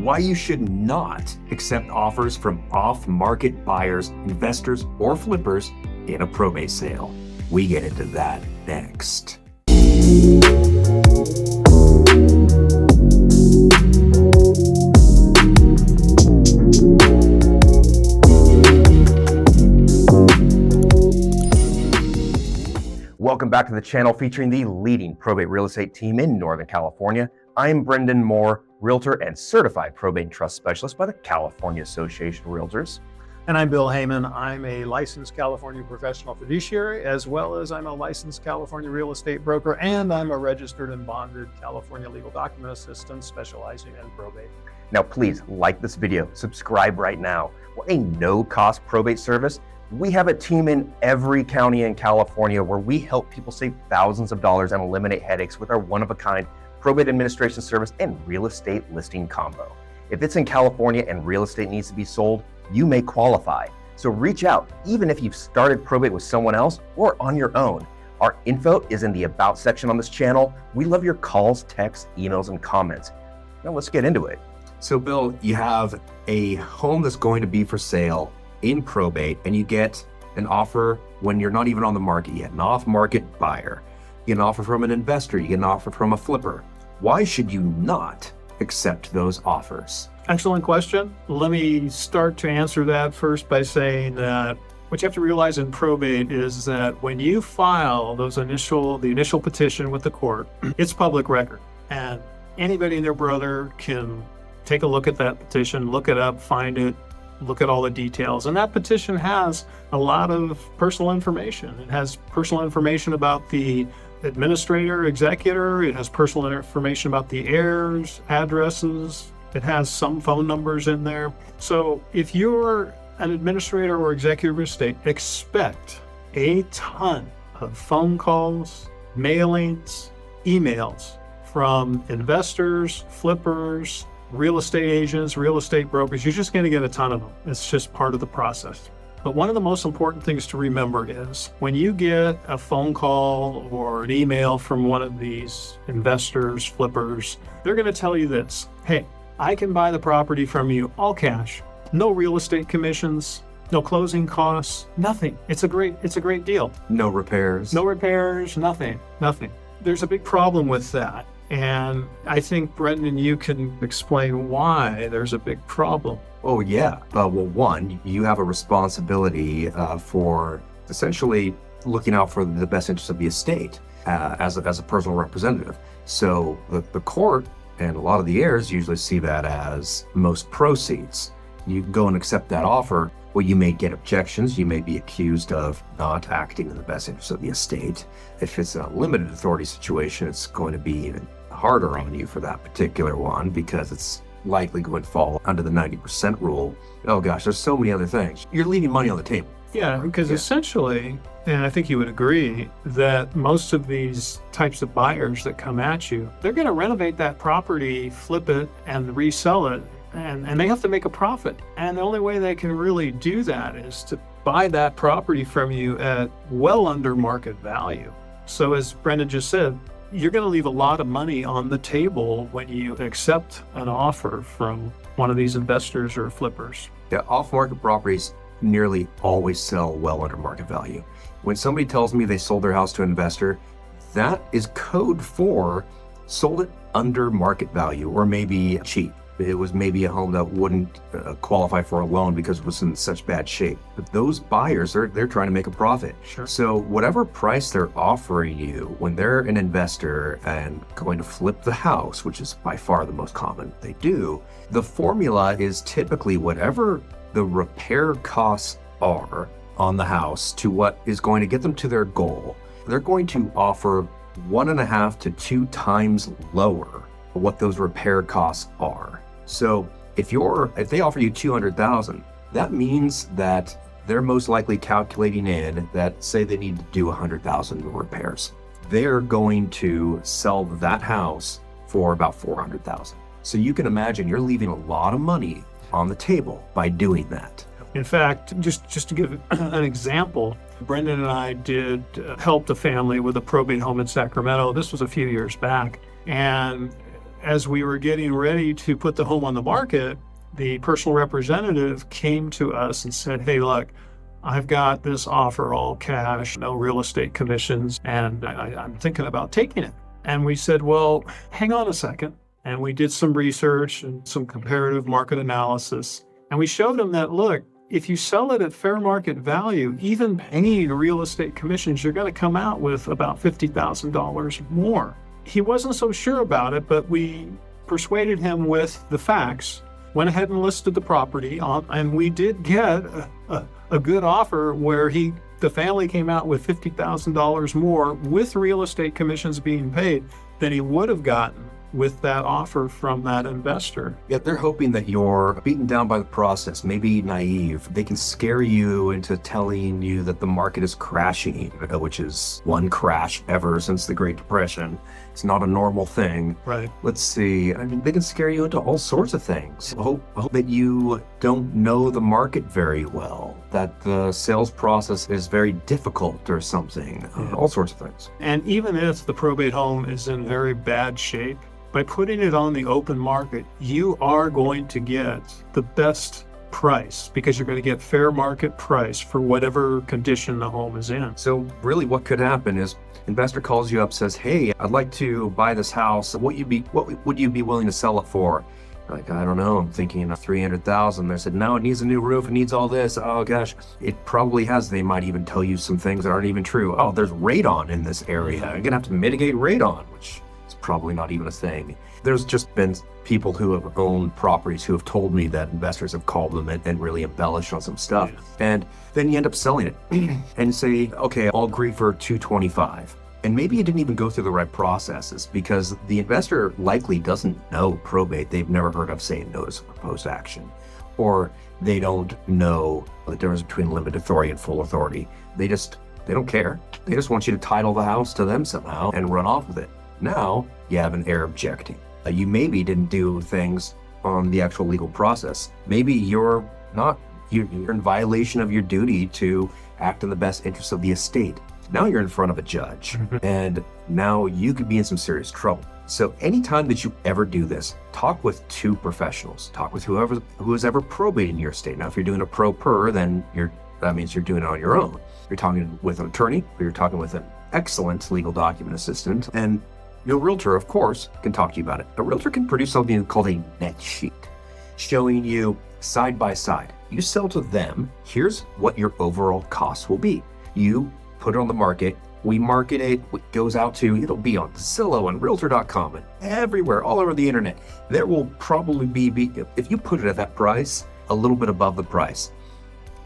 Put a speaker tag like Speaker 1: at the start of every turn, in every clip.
Speaker 1: why you should not accept offers from off-market buyers, investors, or flippers in a probate sale. We get into that next. Welcome back to the channel featuring the leading probate real estate team in Northern California. I'm Brendan Moore, Realtor and Certified Probate and Trust Specialist by the California Association of Realtors.
Speaker 2: And I'm Bill Heyman. I'm a licensed California professional fiduciary, as well as I'm a licensed California real estate broker, and I'm a registered and bonded California legal document assistant specializing in probate.
Speaker 1: Now, please like this video, subscribe right now. We're a no-cost probate service. We have a team in every county in California where we help people save thousands of dollars and eliminate headaches with our one-of-a-kind probate administration service and real estate listing combo. If it's in California and real estate needs to be sold, you may qualify. So reach out, even if you've started probate with someone else or on your own. Our info is in the About section on this channel. We love your calls, texts, emails, and comments. Now let's get into it. So Bill, you have a home that's going to be for sale in probate, and you get an offer when you're not even on the market yet, an off-market buyer. You get an offer from an investor, you get an offer from a flipper. Why should you not accept those offers?
Speaker 2: Excellent question. Let me start to answer that first by saying that what you have to realize in probate is that when you file the initial petition with the court, it's public record, and anybody and their brother can take a look at that petition, look it up, find it, look at all the details. And that petition has a lot of personal information. It has personal information about the administrator, executor. It has personal information about the heirs, addresses. It has some phone numbers in there. So if you're an administrator or executor of estate, expect a ton of phone calls, mailings, emails from investors, flippers, real estate agents, real estate brokers. You're just going to get a ton of them. It's just part of the process. But one of the most important things to remember is when you get a phone call or an email from one of these investors, flippers, they're going to tell you this: hey, I can buy the property from you all cash, no real estate commissions, no closing costs, nothing. It's a great deal.
Speaker 1: No repairs.
Speaker 2: No repairs, nothing. There's a big problem with that. And I think, Brendan, you can explain why there's a big problem.
Speaker 1: Oh, yeah. Well, one, you have a responsibility for essentially looking out for the best interests of the estate as a personal representative. So the court and a lot of the heirs usually see that as most proceeds. You go and accept that offer. Well, you may get objections. You may be accused of not acting in the best interest of the estate. If it's a limited authority situation, it's going to be even harder on you for that particular one because it's likely going to fall under the 90% rule. Oh gosh, there's so many other things. You're leaving money on the table.
Speaker 2: Yeah, because essentially, and I think you would agree, that most of these types of buyers that come at you, they're going to renovate that property, flip it, and resell it. And they have to make a profit. And the only way they can really do that is to buy that property from you at well under market value. So as Brendan just said, you're going to leave a lot of money on the table when you accept an offer from one of these investors or flippers.
Speaker 1: Yeah, off-market properties nearly always sell well under market value. When somebody tells me they sold their house to an investor, that is code for sold it under market value or maybe cheap. It was maybe a home that wouldn't qualify for a loan because it was in such bad shape. But those buyers, they're trying to make a profit.
Speaker 2: Sure.
Speaker 1: So whatever price they're offering you when they're an investor and going to flip the house, which is by far the most common they do, the formula is typically whatever the repair costs are on the house to what is going to get them to their goal. They're going to offer 1.5 to 2 times lower what those repair costs are. So if they offer you $200,000, that means that they're most likely calculating in that, say they need to do 100,000 repairs. They're going to sell that house for about 400,000. So you can imagine you're leaving a lot of money on the table by doing that.
Speaker 2: In fact, just to give an example, Brendan and I did help the family with a probate home in Sacramento. This was a few years back. And as we were getting ready to put the home on the market, the personal representative came to us and said, hey, look, I've got this offer, all cash, no real estate commissions, and I'm thinking about taking it. And we said, well, hang on a second. And we did some research and some comparative market analysis. And we showed him that, look, if you sell it at fair market value, even paying real estate commissions, you're going to come out with about $50,000 more. He wasn't so sure about it, but we persuaded him with the facts, went ahead and listed the property, and we did get a good offer where the family came out with $50,000 more with real estate commissions being paid than he would have gotten with that offer from that investor.
Speaker 3: Yeah, they're hoping that you're beaten down by the process, maybe naive. They can scare you into telling you that the market is crashing, which is one crash ever since the Great Depression. It's not a normal thing.
Speaker 2: Right.
Speaker 3: Let's see. I mean, they can scare you into all sorts of things. Hope that you don't know the market very well, that the sales process is very difficult or something, all sorts of things.
Speaker 2: And even if the probate home is in very bad shape, by putting it on the open market, you are going to get the best price because you're going to get fair market price for whatever condition the home is in.
Speaker 3: So really what could happen is investor calls you up, says, hey, I'd like to buy this house. What would you be willing to sell it for? Like, I don't know, I'm thinking of $300,000. They said, no, it needs a new roof, it needs all this. Oh gosh, it probably has. They might even tell you some things that aren't even true. Oh, there's radon in this area. You're gonna have to mitigate radon, which is probably not even a thing. There's just been people who have owned properties who have told me that investors have called them and really embellished on some stuff.
Speaker 2: Yeah.
Speaker 3: And then you end up selling it and say, okay, I'll agree for $225. And maybe you didn't even go through the right processes because the investor likely doesn't know probate. They've never heard of saying notice of proposed action, or they don't know the difference between limited authority and full authority. They don't care. They just want you to title the house to them somehow and run off with it. Now you have an heir objecting. You maybe didn't do things on the actual legal process. Maybe you're in violation of your duty to act in the best interest of the estate. Now you're in front of a judge, and now you could be in some serious trouble. So anytime that you ever do this, talk with two professionals. Talk with who has ever probated in your estate. Now, if you're doing a pro per, then that means you're doing it on your own. You're talking with an attorney, or you're talking with an excellent legal document assistant, and your realtor, of course, can talk to you about it. A realtor can produce something called a net sheet, showing you side by side. You sell to them, here's what your overall cost will be. You put it on the market, we market it, it goes out it'll be on Zillow and Realtor.com and everywhere, all over the internet. There will probably be, if you put it at that price, a little bit above the price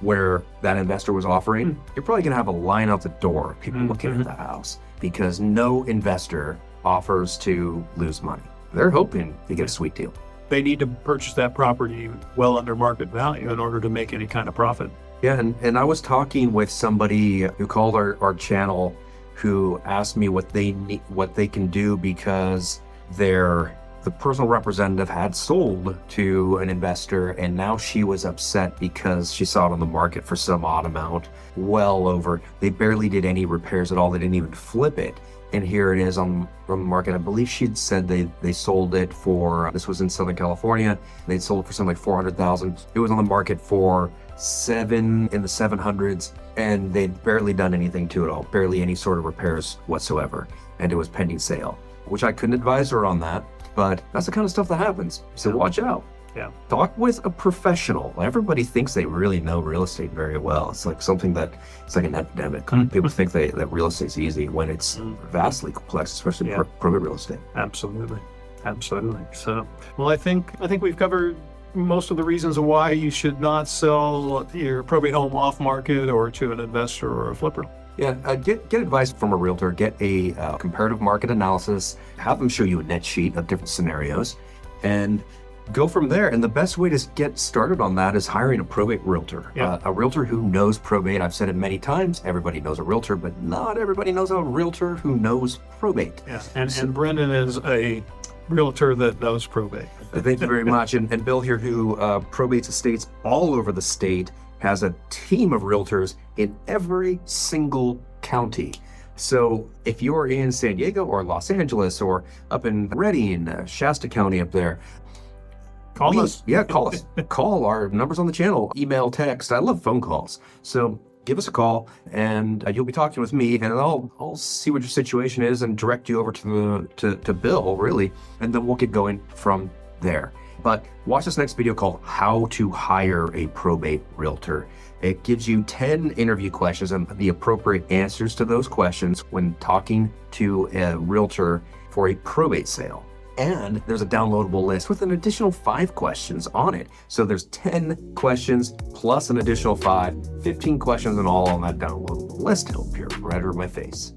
Speaker 3: where that investor was offering, you're probably gonna have a line out the door of people looking at the house because no investor offers to lose money. They're hoping to get a sweet deal.
Speaker 2: They need to purchase that property well under market value in order to make any kind of profit.
Speaker 3: Yeah, and I was talking with somebody who called our channel who asked me what they can do because the personal representative had sold to an investor, and now she was upset because she saw it on the market for some odd amount, well over. They barely did any repairs at all. They didn't even flip it. And here it is on the market. I believe she'd said they sold it for, this was in Southern California, they'd sold it for something like $400,000. It was on the market for in the 700s, and they'd barely done anything to it all, barely any sort of repairs whatsoever. And it was pending sale, which I couldn't advise her on that, but that's the kind of stuff that happens. So watch out.
Speaker 2: Yeah.
Speaker 3: Talk with a professional. Everybody thinks they really know real estate very well. It's like it's like an epidemic. People think that real estate's easy when it's vastly complex, especially probate real estate.
Speaker 2: Absolutely. So, well, I think we've covered most of the reasons why you should not sell your probate home off market or to an investor or a flipper.
Speaker 3: Yeah, get advice from a realtor. Get a comparative market analysis. Have them show you a net sheet of different scenarios, and go from there. And the best way to get started on that is hiring a probate realtor.
Speaker 2: Yeah.
Speaker 3: A realtor who knows probate. I've said it many times, everybody knows a realtor, but not everybody knows a realtor who knows probate.
Speaker 2: Yeah, and Brendan is a realtor that knows probate.
Speaker 3: Thank you very much. And Bill here, who probates estates all over the state, has a team of realtors in every single county So if you're in San Diego or Los Angeles or up in Redding, Shasta County up there,
Speaker 2: Call us.
Speaker 3: Yeah, call us. Call our numbers on the channel, email, text. I love phone calls. So give us a call and you'll be talking with me, and I'll see what your situation is and direct you over to Bill, really, and then we'll get going from there. But watch this next video called How to Hire a Probate Realtor. It gives you 10 interview questions and the appropriate answers to those questions when talking to a realtor for a probate sale. And there's a downloadable list with an additional 5 questions on it. So there's 10 questions plus an additional 5, 15 questions in all on that downloadable list. It'll appear right over my face.